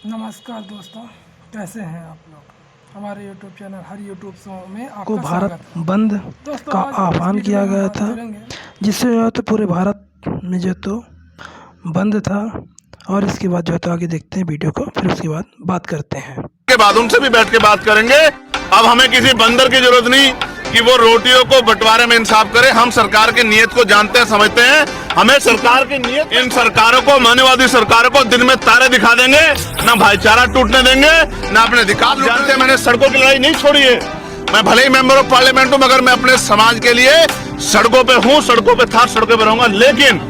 नमस्कार दोस्तों, कैसे हैं आप लोग। हमारे यूट्यूब चैनल हर यूट्यूब शो में को आपका भारत स्वागत है। बंद दोस्तों का आज इस आह्वान वीडियो किया में हम गया बात था, करेंगे। जिससे जो है तो पूरे भारत में जो तो बंद था। और इसके बाद जो है तो आगे देखते हैं वीडियो को, फिर उसके बाद बात करते हैं। के बाद उनसे भी बैठ के बात करेंगे। अब हमें किसी बंदर की जरूरत नहीं कि वो रोटियों को बंटवारे में इंसाफ करे। हम सरकार की नीयत को जानते हैं, समझते हैं। हमें सरकार की नीयत, इन सरकारों को, मानववादी सरकारों को दिन में तारे दिखा देंगे, ना भाईचारा टूटने देंगे, ना अपने अधिकार जानते हैं। मैंने सड़कों की लड़ाई नहीं छोड़ी है। मैं भले ही मेंबर ऑफ पार्लियामेंट हूं, मगर मैं अपने समाज के लिए सड़कों पे हूं, सड़कों पे था, सड़कों पे रहूंगा। लेकिन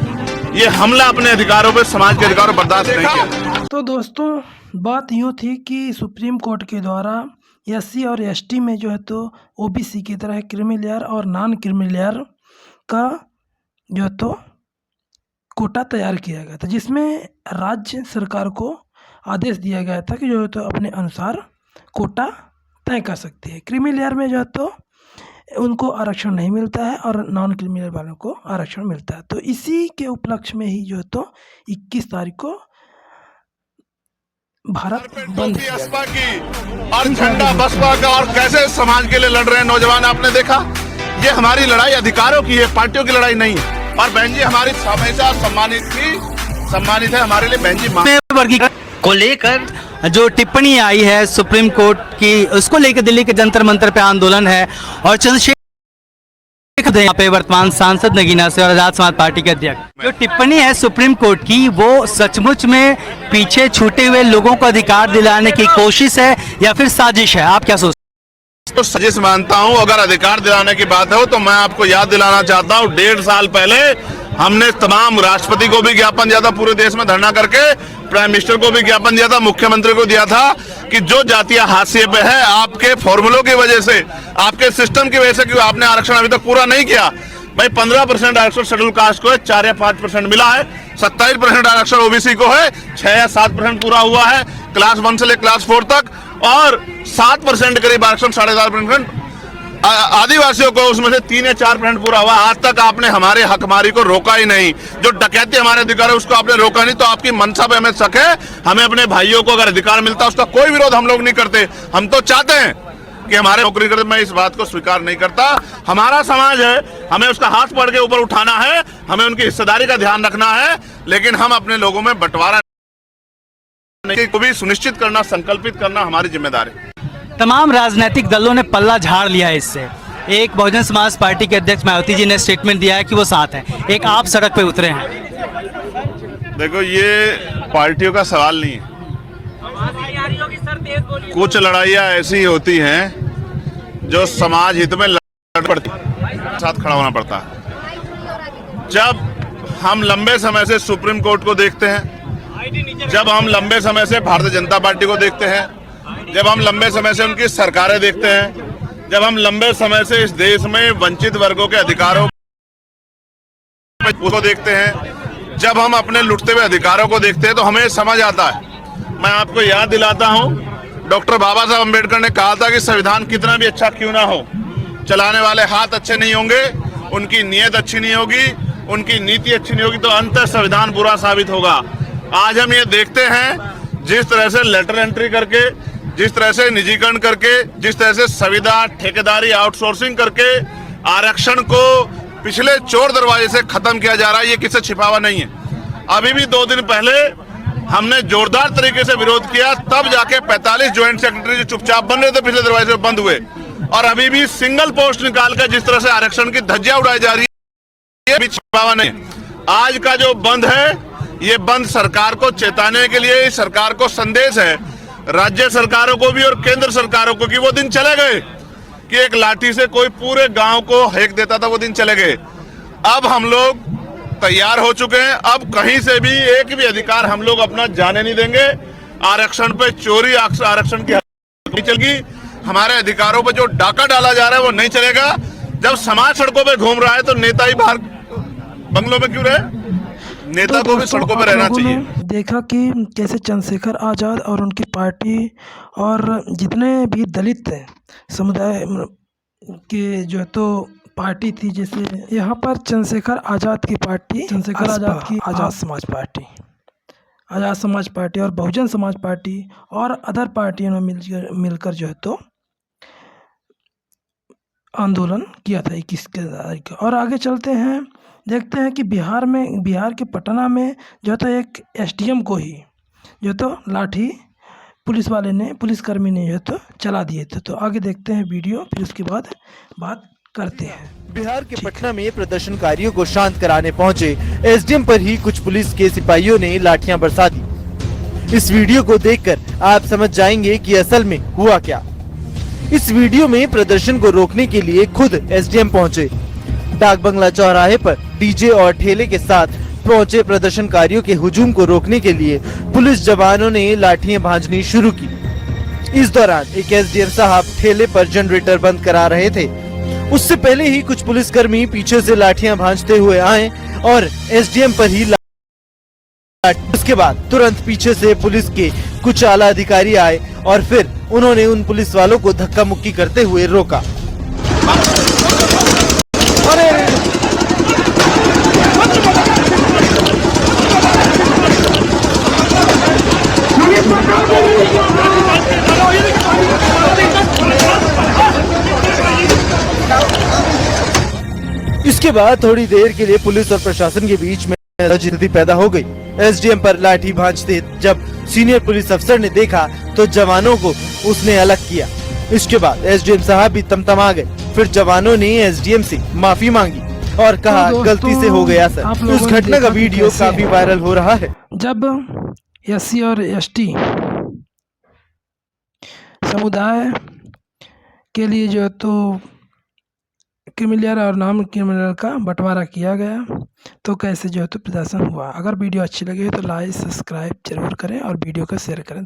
ये हमला अपने अधिकारों पे, समाज के अधिकारों बर्दाश्त नहीं किया। तो दोस्तों बात यूँ थी कि सुप्रीम कोर्ट के द्वारा एससी और एसटी में जो है तो ओबीसी की तरह क्रीमी लेयर और नॉन क्रीमी लेयर का जो है तो कोटा तैयार किया गया था, जिसमें राज्य सरकार को आदेश दिया गया था कि जो है तो अपने अनुसार कोटा तय कर सकती है। क्रीमी लेयर में जो है तो उनको आरक्षण नहीं मिलता है और नॉन क्रीमी लेयर वालों को आरक्षण मिलता है। तो इसी के उपलक्ष्य में ही जो है तो 21 तारीख को भारत बंद किया बसपा की और झंडा बसपा का, और कैसे समाज के लिए लड़ रहे हैं नौजवान, आपने देखा। ये हमारी लड़ाई अधिकारों की है, पार्टियों की लड़ाई नहीं है। और बहन जी हमारी हमेशा सम्मानित है हमारे लिए बहन जी। वर्गीकरण को लेकर जो टिप्पणी आई है सुप्रीम कोर्ट की, उसको लेकर दिल्ली के जंतर मंतर पे आंदोलन है। और चंद्रशेखर यहाँ पे वर्तमान सांसद नगीना से और आजाद समाज पार्टी के अध्यक्ष, जो टिप्पणी है सुप्रीम कोर्ट की, वो सचमुच में पीछे छूटे हुए लोगों को अधिकार दिलाने की कोशिश है या फिर साजिश है? आप क्या सोचते हैं? तो साजिश मानता हूं। अगर अधिकार दिलाने की बात हो तो मैं आपको याद दिलाना चाहता हूं, 1.5 साल पहले हमने तमाम राष्ट्रपति को भी ज्ञापन दिया था, पूरे देश में धरना करके प्राइम मिनिस्टर को भी ज्ञापन दिया था, मुख्यमंत्री को दिया था कि जो जातियां हाशिए पे है, आपके फॉर्मूलों की वजह से, आपके सिस्टम की वजह से, क्यों आपने आरक्षण अभी तक पूरा नहीं किया। भाई 15% आरक्षण शेड्यूल कास्ट को है, 4 या 5% मिला है। 27% आरक्षण ओबीसी को है, 6 या 7% पूरा हुआ है क्लास 1 से ले क्लास 4 तक, और 7% करीब आरक्षण, 7.5% आदिवासियों को, उसमें से 3 या 4% पूरा हुआ। आज तक आपने हमारे हकमारी को रोका ही नहीं। जो डकैती हमारे अधिकार है उसको आपने रोका नहीं। तो आपकी मनसा पे हमें शक है। हमें अपने भाइयों को अगर अधिकार मिलता है उसका कोई विरोध हम लोग नहीं करते। हम तो चाहते हैं कि हमारे नौकरी करते। मैं इस बात को स्वीकार नहीं करता। हमारा समाज है, हमें उसका हाथ पकड़ के ऊपर उठाना है, हमें उनकी हिस्सेदारी का ध्यान रखना है। लेकिन हम अपने लोगों में बंटवारा को भी सुनिश्चित करना, संकल्पित करना हमारी जिम्मेदारी है। तमाम राजनीतिक दलों ने पल्ला झाड़ लिया है इससे। एक बहुजन समाज पार्टी के अध्यक्ष मायावती जी ने स्टेटमेंट दिया है कि वो साथ हैं, एक आप सड़क पे उतरे हैं। देखो, ये पार्टियों का सवाल नहीं है। कुछ लड़ाइयाँ ऐसी होती हैं जो समाज हित में लड़ पड़ती, साथ खड़ा होना पड़ता है। जब हम लंबे समय से सुप्रीम कोर्ट को देखते हैं, जब हम लंबे समय से भारतीय जनता पार्टी को देखते हैं, जब हम लंबे समय से उनकी सरकारें देखते हैं, जब हम लंबे समय से इस देश में वंचित वर्गों के अधिकारों को देखते हैं, जब हम अपने लुटते हुए अधिकारों को देखते हैं, तो हमें समझ आता है। मैं आपको याद दिलाता हूं, डॉक्टर बाबा साहब अम्बेडकर ने कहा था कि संविधान कितना भी अच्छा क्यों ना हो, चलाने वाले हाथ अच्छे नहीं होंगे, उनकी नीयत अच्छी नहीं होगी, उनकी नीति अच्छी नहीं होगी, तो अंततः संविधान बुरा साबित होगा। आज हम ये देखते हैं, जिस तरह से लेटर एंट्री करके, जिस तरह से निजीकरण करके, जिस तरह से संविदा, ठेकेदारी, आउटसोर्सिंग करके आरक्षण को पिछले चोर दरवाजे से खत्म किया जा रहा है, ये किसी छिपा हुआ नहीं है। अभी भी 2 दिन पहले हमने जोरदार तरीके से विरोध किया, तब जाके 45 ज्वाइंट सेक्रेटरी जो चुपचाप बन रहे थे पिछले दरवाजे से बंद हुए। और अभी भी सिंगल पोस्ट निकालकर जिस तरह से आरक्षण की धज्जियां उड़ाई जा रही है, ये भी छिपा हुआ नहीं। आज का जो बंद है, ये बंद सरकार को चेताने के लिए, सरकार को संदेश है, राज्य सरकारों को भी और केंद्र सरकारों को, कि वो दिन चले गए कि एक लाठी से कोई पूरे गांव को हेक देता था। वो दिन चले गए। अब हम लोग तैयार हो चुके हैं। अब कहीं से भी एक भी अधिकार हम लोग अपना जाने नहीं देंगे। आरक्षण पे चोरी, आरक्षण की नहीं चलेगी। हमारे अधिकारों पे जो डाका डाला जा रहा है वो नहीं चलेगा। जब समाज सड़कों पे घूम रहा है तो नेता ही बाहर बंगलों में क्यों रहे? नेता को भी सड़कों पर रहना चाहिए। देखा कि कैसे चंद्रशेखर आज़ाद और उनकी पार्टी और जितने भी दलित समुदाय के जो है तो पार्टी थी, जैसे यहाँ पर चंद्रशेखर आज़ाद की पार्टी, चंद्रशेखर आज़ाद की आज़ाद समाज पार्टी, आज़ाद समाज पार्टी और बहुजन समाज पार्टी और अदर पार्टियों ने मिलकर जो है तो आंदोलन किया था 21 तारीख को। और आगे चलते हैं, देखते हैं कि बिहार के पटना में जो तो एक एसडीएम को ही जो तो लाठी पुलिसकर्मी ने जो तो चला दिए थे। तो आगे देखते हैं वीडियो, फिर उसके बाद बात करते हैं। बिहार के पटना में प्रदर्शनकारियों को शांत कराने पहुंचे एसडीएम पर ही कुछ पुलिस के सिपाहियों ने लाठियां बरसा दी। इस वीडियो को देखकर आप समझ जाएंगे कि असल में हुआ क्या। इस वीडियो में प्रदर्शन को रोकने के लिए खुद एसडीएम पहुंचे। डाक बंगला चौराहे पर डीजे और ठेले के साथ पहुंचे प्रदर्शनकारियों के हुजूम को रोकने के लिए पुलिस जवानों ने लाठियां भांजनी शुरू की। इस दौरान एक एसडीएम साहब ठेले पर जनरेटर बंद करा रहे थे। उससे पहले ही कुछ पुलिसकर्मी पीछे से लाठियां भांजते हुए आए और एसडीएम पर ही उसके बाद तुरंत पीछे से पुलिस के कुछ आला अधिकारी आए और फिर उन्होंने उन पुलिस वालों को धक्का मुक्की करते हुए रोका। इसके बाद थोड़ी देर के लिए पुलिस और प्रशासन के बीच में स्थिति पैदा हो गई। एसडीएम पर लाठी भांजते जब सीनियर पुलिस अफसर ने देखा तो जवानों को उसने अलग किया। इसके बाद एसडीएम साहब भी तमतमा गए। फिर जवानों ने एसडीएम से माफी मांगी और कहा गलती से हो गया सर। उस घटना का वीडियो काफी वायरल हो रहा है। जब एससी और एसटी समुदाय के लिए जो तो क्रिमिनल और नॉन क्रिमिनल का बंटवारा किया गया तो कैसे जो है तो प्रदर्शन हुआ। अगर वीडियो अच्छी लगी तो लाइक सब्सक्राइब जरूर करें और वीडियो को शेयर करें।